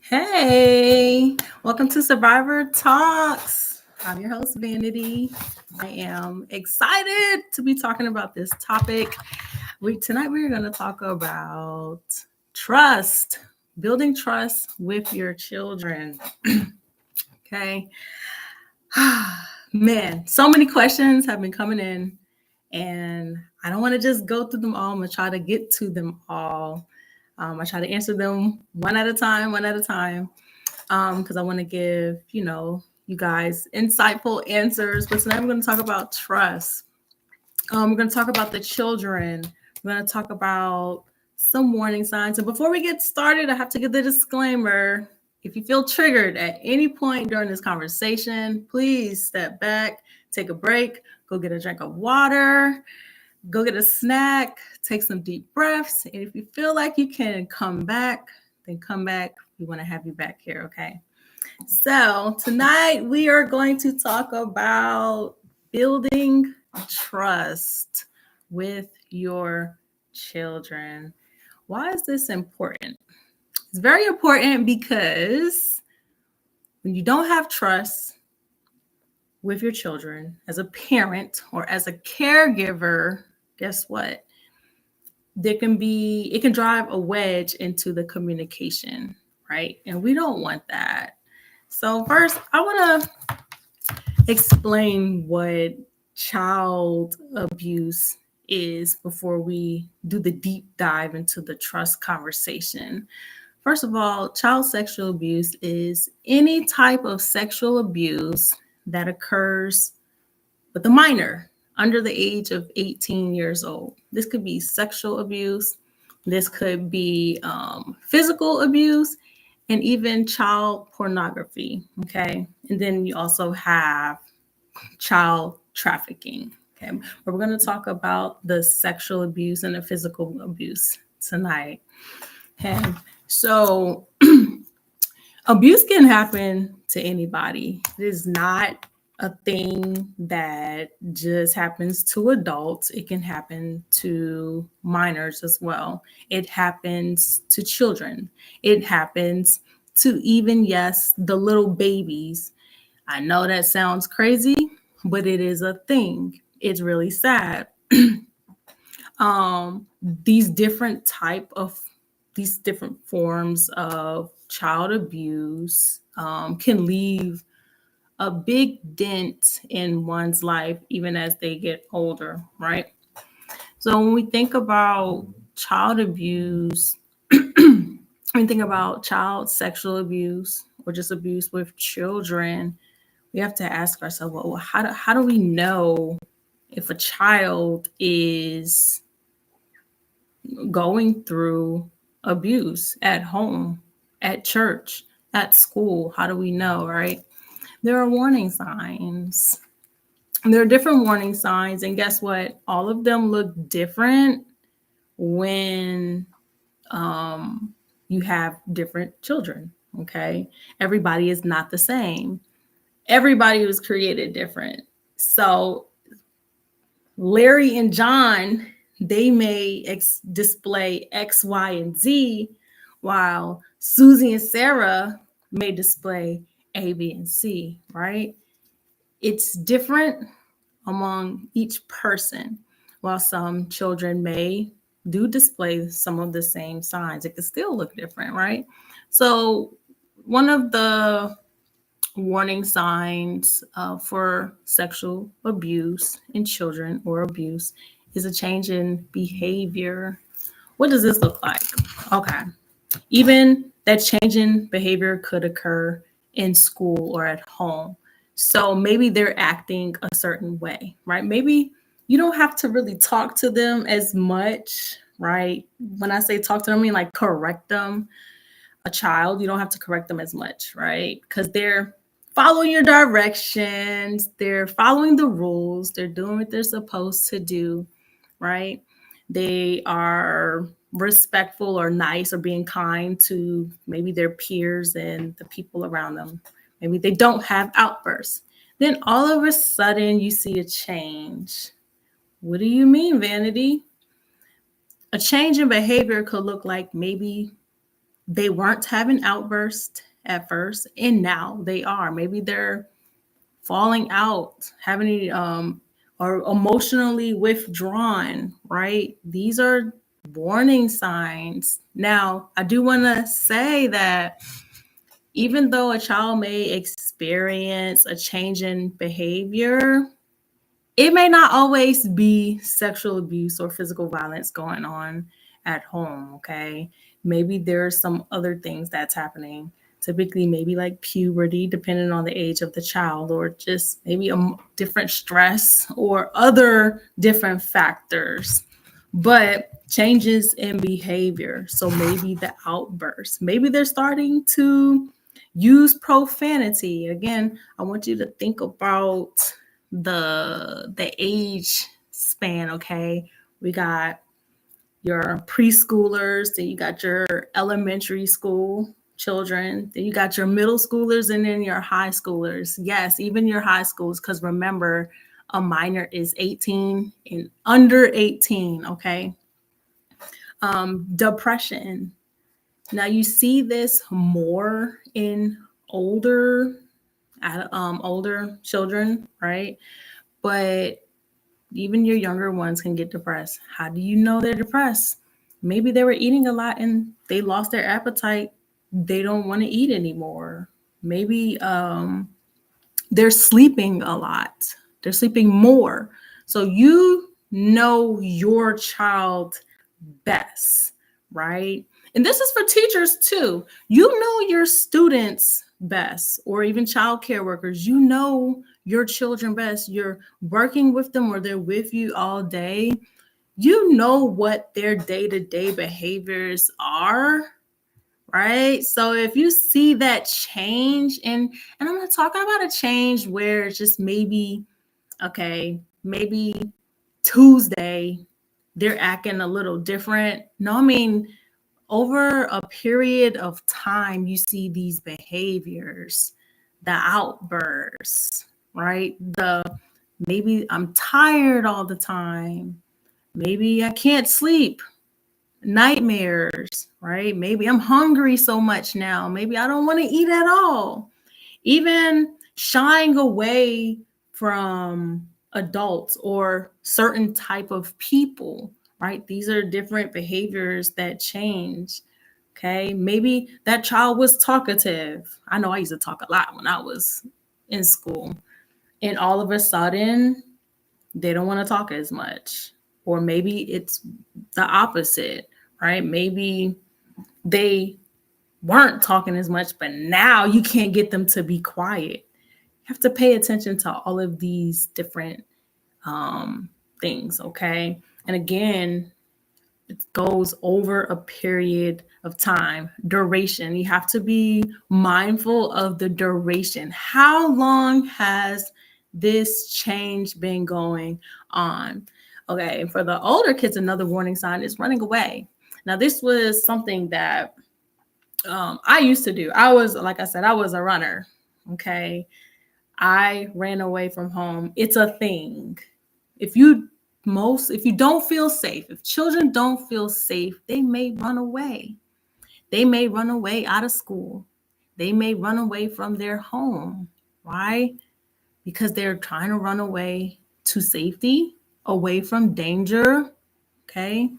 Hey, welcome to Survivor Talks. I'm your host, Vanity. I am excited to be talking about this topic. Tonight we're going to talk about trust, building trust with your children. Okay. Man, so many questions have been coming in, and I don't want to just go through them all. I'm going to try to get to them all. I try to answer them one at a time, because I want to give, you guys insightful answers. But tonight we're going to talk about trust. We're going to talk about the children. We're going to talk about some warning signs. And before we get started, I have to give the disclaimer. If you feel triggered at any point during this conversation, please step back, take a break, go get a drink of water, go get a snack, take some deep breaths. And if you feel like you can come back, then come back. We want to have you back here, okay? So tonight we are going to talk about building trust with your children. Why is this important? It's very important because when you don't have trust with your children as a parent or as a caregiver, guess what? It can drive a wedge into the communication, right? And we don't want that. So first, I want to explain what child abuse is before we do the deep dive into the trust conversation. First of all, child sexual abuse is any type of sexual abuse that occurs with a minor under the age of 18 years old. This could be sexual abuse. This could be physical abuse, and even child pornography, okay? And then you also have child trafficking, okay? But we're going to talk about the sexual abuse and the physical abuse tonight, okay? So abuse can happen to anybody. It is not a thing that just happens to adults. It can happen to minors as well. It happens to children. It happens to even, yes, the little babies. I know that sounds crazy, but it is a thing. It's really sad. These different forms of child abuse can leave a big dent in one's life, even as they get older, right? So when we think about child abuse, when we think about child sexual abuse or just abuse with children, we have to ask ourselves, well, how do we know if a child is going through abuse at home, at church, at school? How do we know, right? There are warning signs. There are different warning signs, and guess what? All of them look different when you have different children, okay? Everybody is not the same. Everybody was created different. So Larry and John, they may display X, Y, and Z, while Susie and Sarah may display A, B, and C, right? It's different among each person. While some children may do display some of the same signs, it could still look different, right? So one of the warning signs for sexual abuse in children or abuse is a change in behavior. What does this look like? Okay. Even that change in behavior could occur in school or at home. So maybe they're acting a certain way, right? Maybe you don't have to really talk to them as much, right? When I say talk to them, I mean like correct them. A child, you don't have to correct them as much, right? Because they're following your directions, they're following the rules, they're doing what they're supposed to do, right? They are respectful or nice or being kind to maybe their peers and the people around them. Maybe they don't have outbursts. Then all of a sudden you see a change. What do you mean, Vanity? A change in behavior could look like maybe they weren't having outbursts at first, and now they are. Maybe they're falling out, having or emotionally withdrawn, right? These are warning signs. Now, I do want to say that even though a child may experience a change in behavior, it may not always be sexual abuse or physical violence going on at home, okay? Maybe there's some other things that's happening. Typically, maybe like puberty, depending on the age of the child, or just maybe a different stress or other different factors. But changes in behavior. So maybe the outburst, maybe they're starting to use profanity. Again, I want you to think about the age span, okay? We got your preschoolers, then you got your elementary school children, then you got your middle schoolers, and then your high schoolers. Yes, even your high schools, because remember, a minor is 18 and under 18, okay? Depression. Now you see this more in older children, right? But even your younger ones can get depressed. How do you know they're depressed? Maybe they were eating a lot and they lost their appetite. They don't want to eat anymore. Maybe they're sleeping a lot. They're sleeping more. So you know your child best, right? And this is for teachers too. You know your students best, or even child care workers. You know your children best. You're working with them or they're with you all day. You know what their day-to-day behaviors are, right? So if you see that change, and I'm not talking about a change where it's just maybe, okay, maybe Tuesday they're acting a little different. No, I mean, over a period of time, you see these behaviors, the outbursts, right? The maybe I'm tired all the time. Maybe I can't sleep, nightmares, right? Maybe I'm hungry so much now. Maybe I don't want to eat at all. Even shying away from adults or certain type of people, right? These are different behaviors that change. Okay, maybe that child was talkative. I know I used to talk a lot when I was in school, and all of a sudden they don't want to talk as much. Or maybe it's the opposite, right? Maybe they weren't talking as much, but now you can't get them to be quiet. You have to pay attention to all of these different things, okay? And again, it goes over a period of time, duration. You have to be mindful of the duration. How long has this change been going on? Okay, for the older kids, another warning sign is running away. Now, this was something that I used to do. I was, like I said, I was a runner. Okay. I ran away from home. It's a thing. If you don't feel safe, if children don't feel safe, they may run away. They may run away out of school. They may run away from their home. Why? Because they're trying to run away to safety, away from danger. Okay.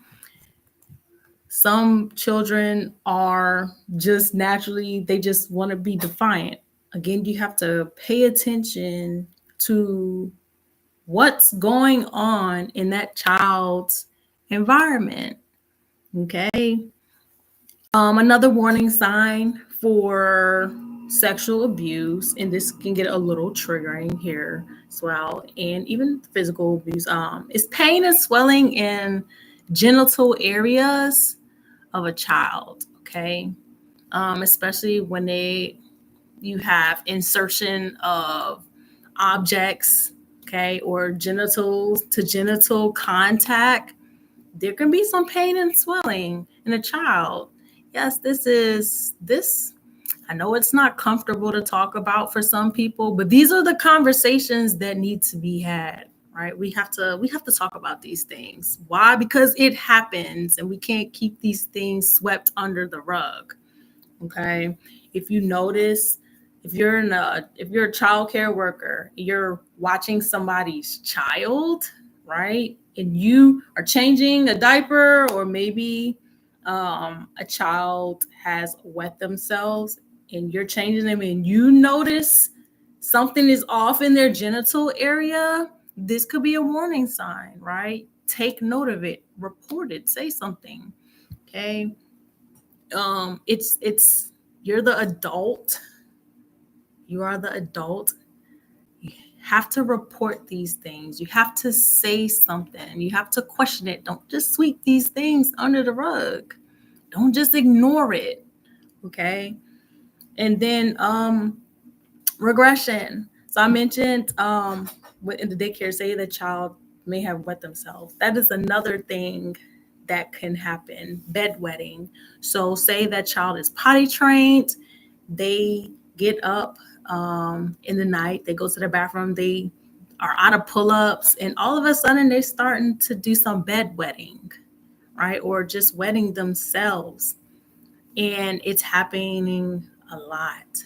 Some children are just naturally, they just want to be defiant. Again, you have to pay attention to what's going on in that child's environment. Okay. Another warning sign for sexual abuse, and this can get a little triggering here as well, and even physical abuse, is pain and swelling in genital areas of a child. Okay. Especially when you have insertion of objects, okay, or genitals to genital contact, there can be some pain and swelling in a child. Yes, this. I know it's not comfortable to talk about for some people, but these are the conversations that need to be had, right? We have to talk about these things. Why? Because it happens and we can't keep these things swept under the rug. Okay. If you notice, if you're a child care worker, you're watching somebody's child, right? And you are changing a diaper, or maybe a child has wet themselves and you're changing them, and you notice something is off in their genital area, this could be a warning sign, right? Take note of it, report it, say something. Okay. It's you're the adult, you are the adult, you have to report these things, you have to say something, you have to question it. Don't just sweep these things under the rug, don't just ignore it. Okay. And then regression. So I mentioned in the daycare, say the child may have wet themselves. That is another thing that can happen, bedwetting. So say that child is potty trained, they get up in the night, they go to the bathroom, they are out of pull-ups, and all of a sudden they're starting to do some bedwetting, right? Or just wetting themselves. And it's happening a lot,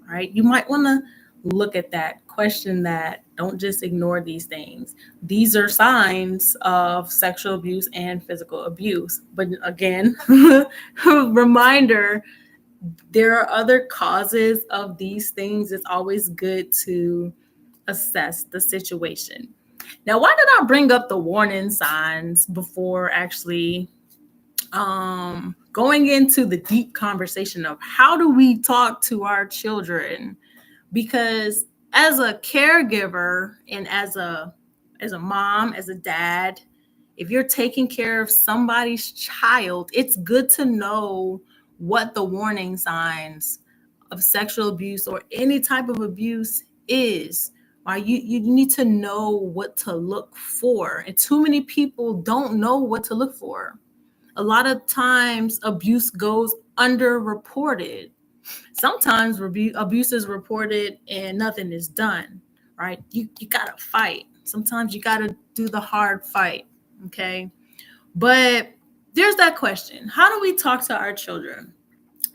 right? You might want to look at that, question that, don't just ignore these things. These are signs of sexual abuse and physical abuse. But again, reminder, there are other causes of these things. It's always good to assess the situation. Now, why did I bring up the warning signs before actually going into the deep conversation of how do we talk to our children? Because as a caregiver and as a mom, as a dad, if you're taking care of somebody's child, it's good to know what the warning signs of sexual abuse or any type of abuse is. Right? You need to know what to look for. And too many people don't know what to look for. A lot of times abuse goes underreported. Sometimes abuse is reported and nothing is done, right? You gotta fight. Sometimes you gotta do the hard fight. Okay. But there's that question. How do we talk to our children?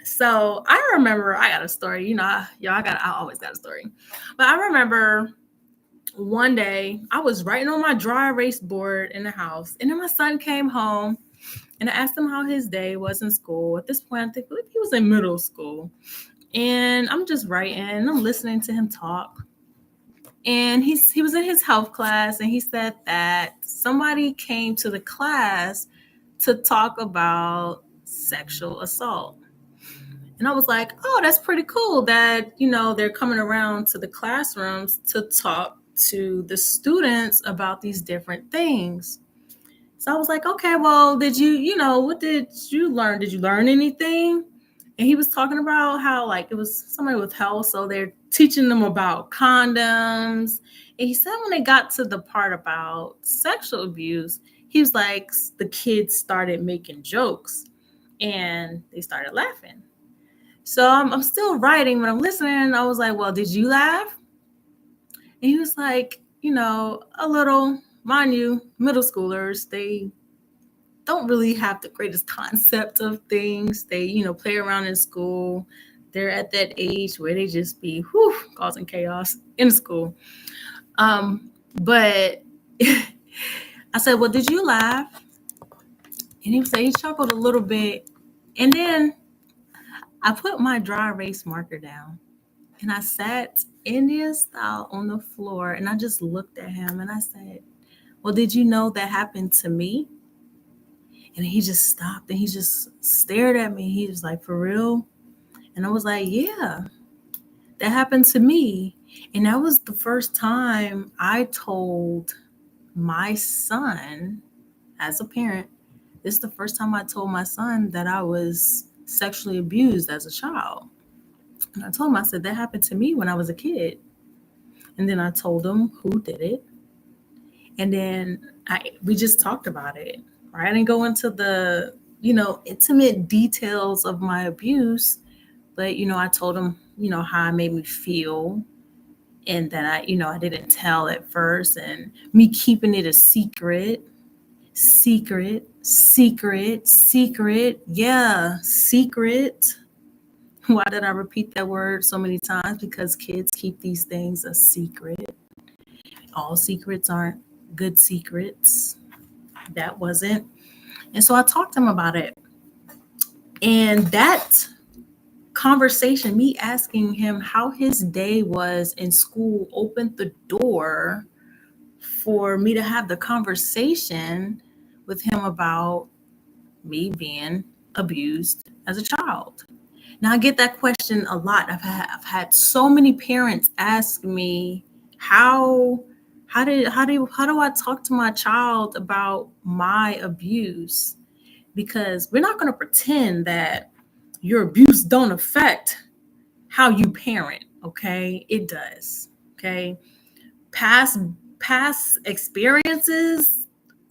So I remember, I got a story, I always got a story. But I remember one day I was writing on my dry erase board in the house, and then my son came home, and I asked him how his day was in school. At this point, I think he was in middle school. And I'm just writing, I'm listening to him talk. And he was in his health class, and he said that somebody came to the class to talk about sexual assault. And I was like, oh, that's pretty cool that, they're coming around to the classrooms to talk to the students about these different things. So I was like, okay, well, what did you learn? Did you learn anything? And he was talking about how, like, it was somebody with health, so they're teaching them about condoms. And he said when they got to the part about sexual abuse, he was like, the kids started making jokes and they started laughing. So I'm still writing, but I'm listening. I was like, well, did you laugh? And he was like, a little. Mind you, middle schoolers, they don't really have the greatest concept of things. They, play around in school. They're at that age where they just be causing chaos in school. But I said, well, did you laugh? And he chuckled a little bit. And then I put my dry erase marker down, and I sat Indian style on the floor, and I just looked at him and I said, well, did you know that happened to me? And he just stopped and he just stared at me. He was like, for real? And I was like, yeah, that happened to me. And that was the first time I told my son, as a parent, this is the first time I told my son that I was sexually abused as a child. And I told him, I said, that happened to me when I was a kid. And then I told him who did it. And then we just talked about it. Right? I didn't go into the, intimate details of my abuse, but, I told him, how it made me feel, and that I didn't tell at first, and me keeping it a secret. Yeah, secret. Why did I repeat that word so many times? Because kids keep these things a secret. All secrets aren't good secrets. That wasn't. And so I talked to him about it. And that conversation, me asking him how his day was in school, opened the door for me to have the conversation with him about me being abused as a child. Now I get that question a lot. I've had so many parents ask me how do I talk to my child about my abuse? Because we're not going to pretend that your abuse don't affect how you parent, okay? It does. Okay? Past past experiences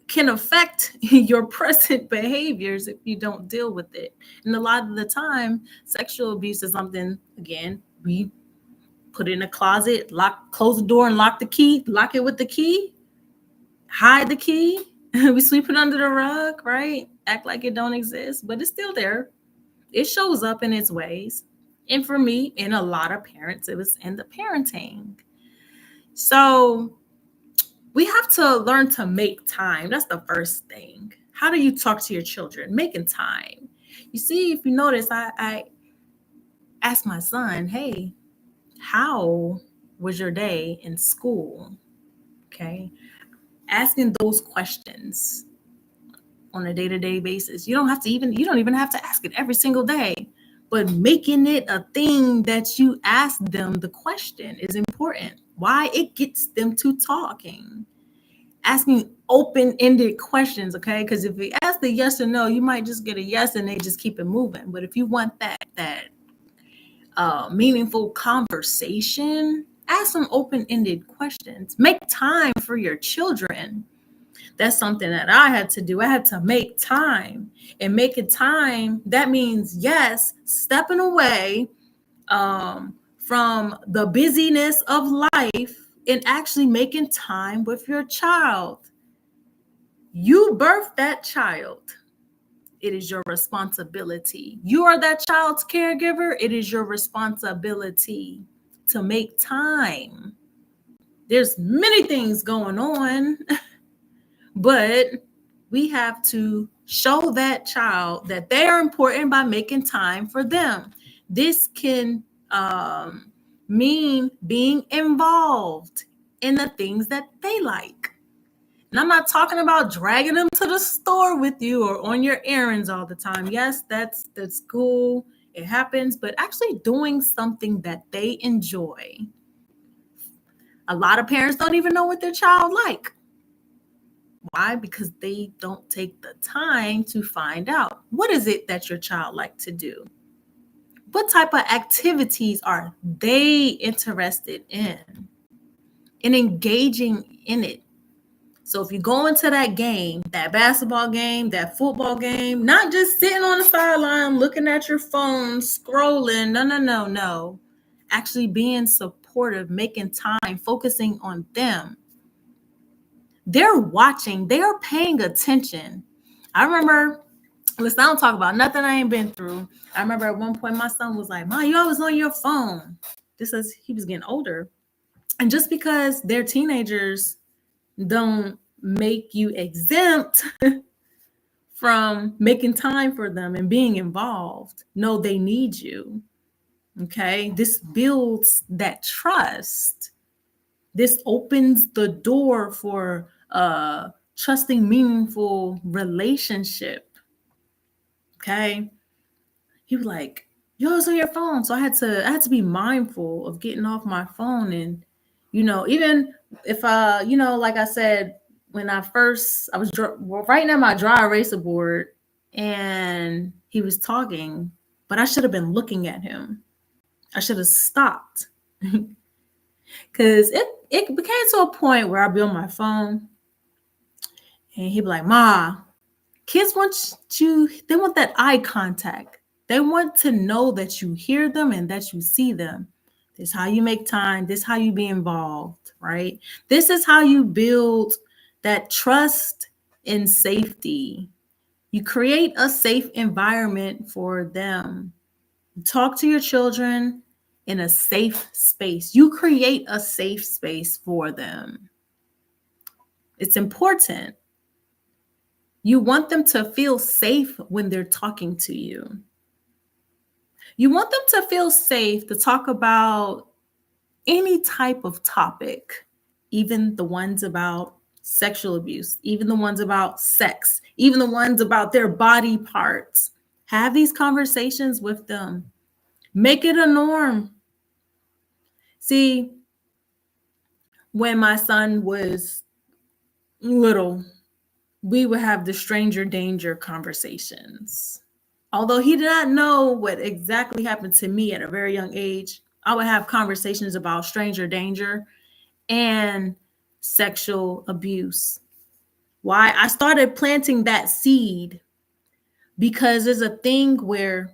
can affect your present behaviors if you don't deal with it. And a lot of the time, sexual abuse is something, again, we put it in a closet, close the door and lock it with the key, hide the key. We sweep it under the rug, right? Act like it don't exist, but it's still there. It shows up in its ways. And for me, and a lot of parents, it was in the parenting. So we have to learn to make time. That's the first thing. How do you talk to your children? Making time. You see, if you notice, I asked my son, hey, how was your day in school? Okay. Asking those questions on a day-to-day basis. You don't even have to ask it every single day, but making it a thing that you ask them the question is important. Why? It gets them to talking. Asking open-ended questions, okay? Because if you ask the yes or no, you might just get a yes and they just keep it moving. But if you want that meaningful conversation, ask some open-ended questions. Make time for your children. That's something that I had to do. I had to make time, and making time, that means, yes, stepping away from the busyness of life and actually making time with your child. You birthed that child. It is your responsibility. You are that child's caregiver. It is your responsibility to make time. There's many things going on, but we have to show that child that they are important by making time for them. This can mean being involved in the things that they like. And I'm not talking about dragging them to the store with you or on your errands all the time. Yes, that's cool. It happens, but actually doing something that they enjoy. A lot of parents don't even know what their child like. Why? Because they don't take the time to find out. What is it that your child like to do? What type of activities are they interested in? And engaging in it. So if you go into that game, that basketball game, that football game, not just sitting on the sideline looking at your phone, scrolling, no. Actually being supportive, making time, focusing on them. They're watching, they're paying attention. I remember, listen, I don't talk about nothing I ain't been through. I remember at one point my son was like, Mom, you always on your phone. This is, he was getting older. And just because they're teenagers don't make you exempt from making time for them and being involved. No, they need you. Okay. This builds that trust. This opens the door for trusting, meaningful relationship. Okay. He was like, "You always on your phone." So I had to be mindful of getting off my phone. And, even if like I said, when I was writing at my dry eraser board and he was talking, but I should have been looking at him. I should have stopped. Because it became to a point where I'd be on my phone and he'd be like, Ma, kids they want that eye contact. They want to know that you hear them and that you see them. This is how you make time. This is how you be involved, right? This is how you build that trust and safety. You create a safe environment for them. Talk to your children in a safe space. You create a safe space for them. It's important. You want them to feel safe when they're talking to you. You want them to feel safe to talk about any type of topic, even the ones about sexual abuse, even the ones about sex, even the ones about their body parts. Have these conversations with them. Make it a norm. See, when my son was little, we would have the stranger danger conversations. Although he did not know what exactly happened to me at a very young age, I would have conversations about stranger danger and sexual abuse. Why? I started planting that seed because there's a thing where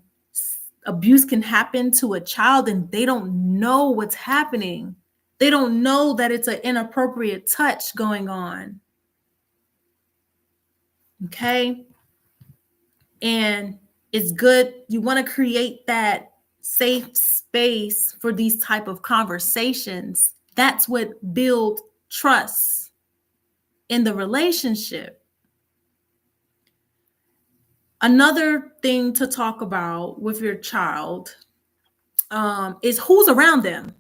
abuse can happen to a child and they don't know what's happening. They don't know that it's an inappropriate touch going on. Okay? And it's good. You want to create that safe space for these type of conversations. That's what builds trust in the relationship. Another thing to talk about with your child is who's around them.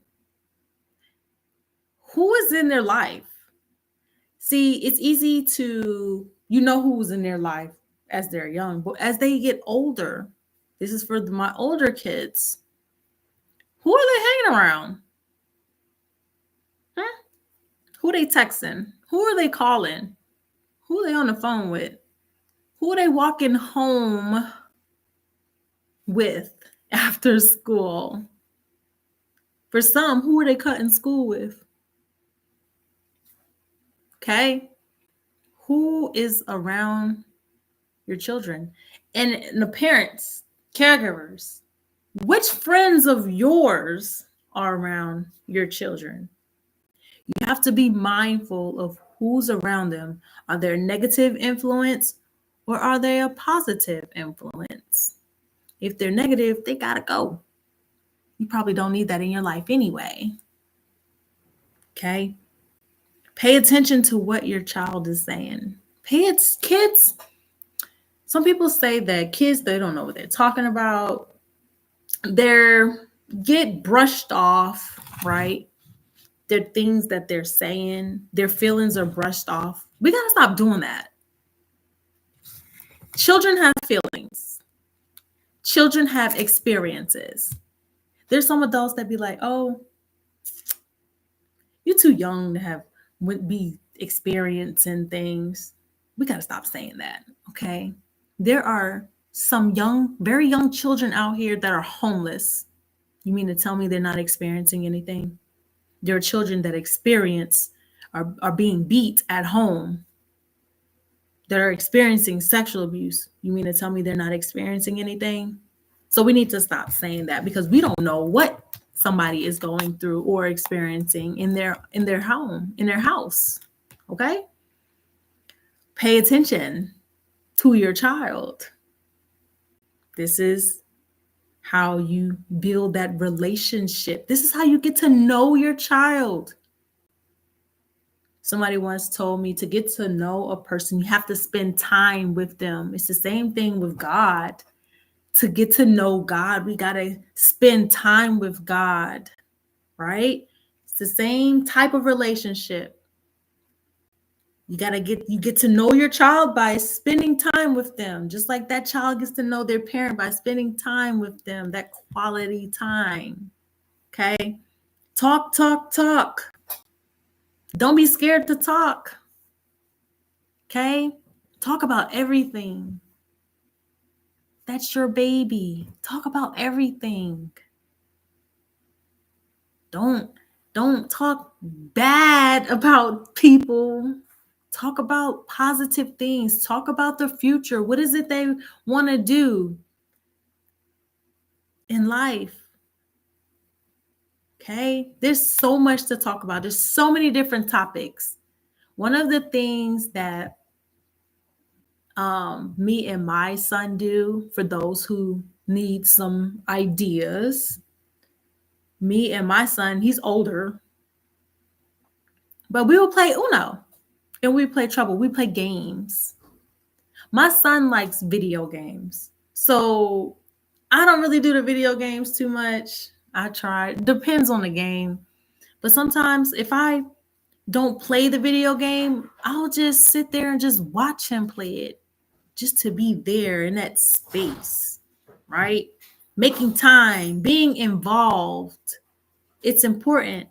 Who is in their life? See, it's easy to, who's in their life as they're young, but as they get older, this is for my older kids. Who are they hanging around? Who are they texting? Who are they calling? Who are they on the phone with? Who are they walking home with after school? For some, who are they cutting school with? Okay. Who is around your children? And the parents, caregivers, which friends of yours are around your children? You have to be mindful of who's around them. Are they a negative influence or are they a positive influence? If they're negative, they gotta go. You probably don't need that in your life anyway. Okay? Pay attention to what your child is saying. Kids. Some people say that kids, they don't know what they're talking about. They're get brushed off, right? Their things that they're saying, their feelings are brushed off. We got to stop doing that. Children have feelings. Children have experiences. There's some adults that be like, oh, you're too young to be experiencing things. We got to stop saying that, okay? There are some very young children out here that are homeless. You mean to tell me they're not experiencing anything? There are children that are being beat at home, that are experiencing sexual abuse. You mean to tell me they're not experiencing anything? So we need to stop saying that because we don't know what somebody is going through or experiencing in their home, in their house. Okay? Pay attention to your child. This is how you build that relationship. This is how you get to know your child. Somebody once told me to get to know a person, you have to spend time with them. It's the same thing with God. To get to know God, we got to spend time with God, right? It's the same type of relationship. You get to know your child by spending time with them, just like that child gets to know their parent by spending time with them, that quality time. Okay? Talk, talk, talk. Don't be scared to talk. Okay? Talk about everything. That's your baby. Talk about everything. Don't talk bad about people. Talk about positive things. Talk about the future. What is it they want to do in life? Okay? There's so much to talk about. There's so many different topics. One of the things that me and my son do, for those who need some ideas. Me and my son, he's older, but we will play Uno and we play Trouble. We play games. My son likes video games. So I don't really do the video games too much. I try. Depends on the game. But sometimes if I don't play the video game, I'll just sit there and just watch him play it, just to be there in that space, right? Making time, being involved. It's important.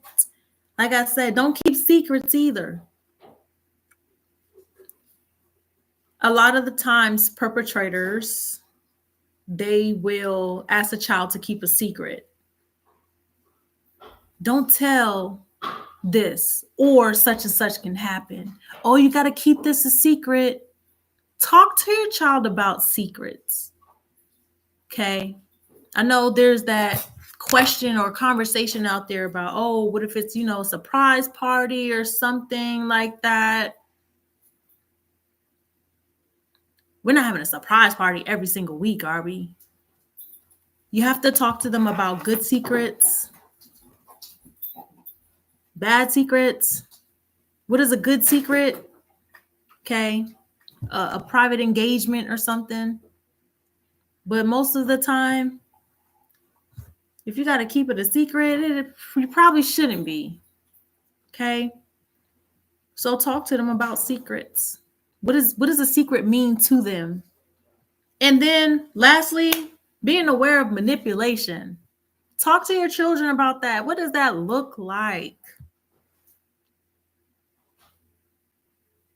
Like I said, don't keep secrets either. A lot of the times, perpetrators, they will ask a child to keep a secret. Don't tell this, or such and such can happen. Oh, you got to keep this a secret. Talk to your child about secrets. Okay. I know there's that question or conversation out there about, oh, what if it's, a surprise party or something like that? We're not having a surprise party every single week, are we? You have to talk to them about good secrets, bad secrets. What is a good secret? Okay. A private engagement or something. But most of the time, if you got to keep it a secret, you probably shouldn't be. Okay. So talk to them about secrets. What does a secret mean to them? And then lastly, being aware of manipulation. Talk to your children about that. What does that look like?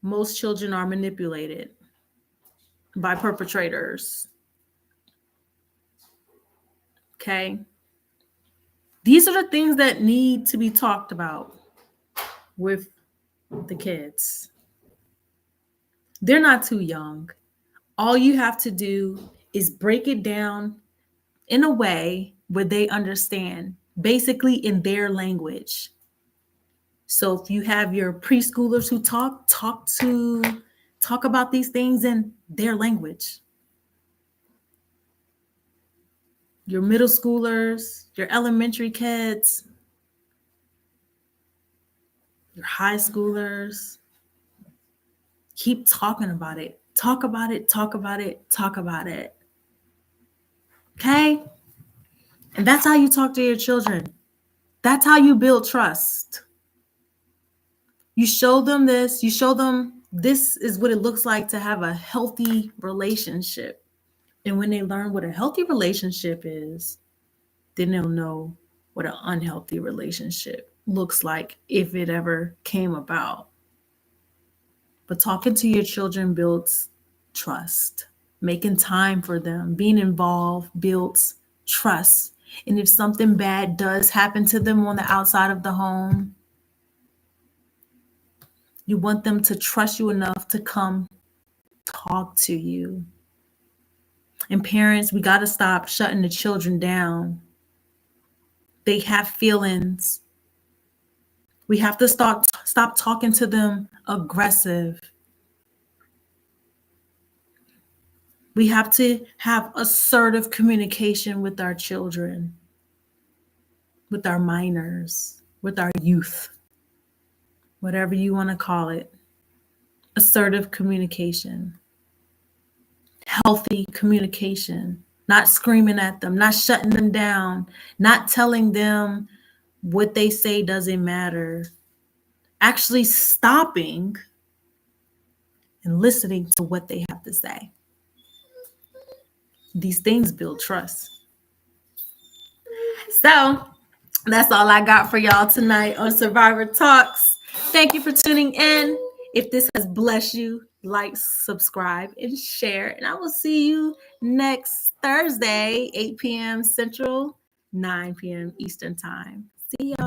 Most children are manipulated by perpetrators. Okay. These are the things that need to be talked about with the kids. They're not too young. All you have to do is break it down in a way where they understand, basically in their language. So if you have your preschoolers who talk about these things in their language. Your middle schoolers, your elementary kids, your high schoolers, keep talking about it. Talk about it, talk about it, talk about it. Okay? And that's how you talk to your children. That's how you build trust. You show them this, you show them this is what it looks like to have a healthy relationship. And when they learn what a healthy relationship is, then they'll know what an unhealthy relationship looks like if it ever came about. But talking to your children builds trust. Making time for them, being involved builds trust. And if something bad does happen to them on the outside of the home, you want them to trust you enough to come talk to you. And parents, we got to stop shutting the children down. They have feelings. We have to stop talking to them aggressive. We have to have assertive communication with our children, with our minors, with our youth, whatever you want to call it. Assertive communication, healthy communication, not screaming at them, not shutting them down, not telling them what they say doesn't matter. Actually stopping and listening to what they have to say. These things build trust. So that's all I got for y'all tonight on Survivor Talks. Thank you for tuning in. If this has blessed you, like, subscribe, and share. And I will see you next Thursday, 8 p.m. Central, 9 p.m. Eastern Time. See y'all.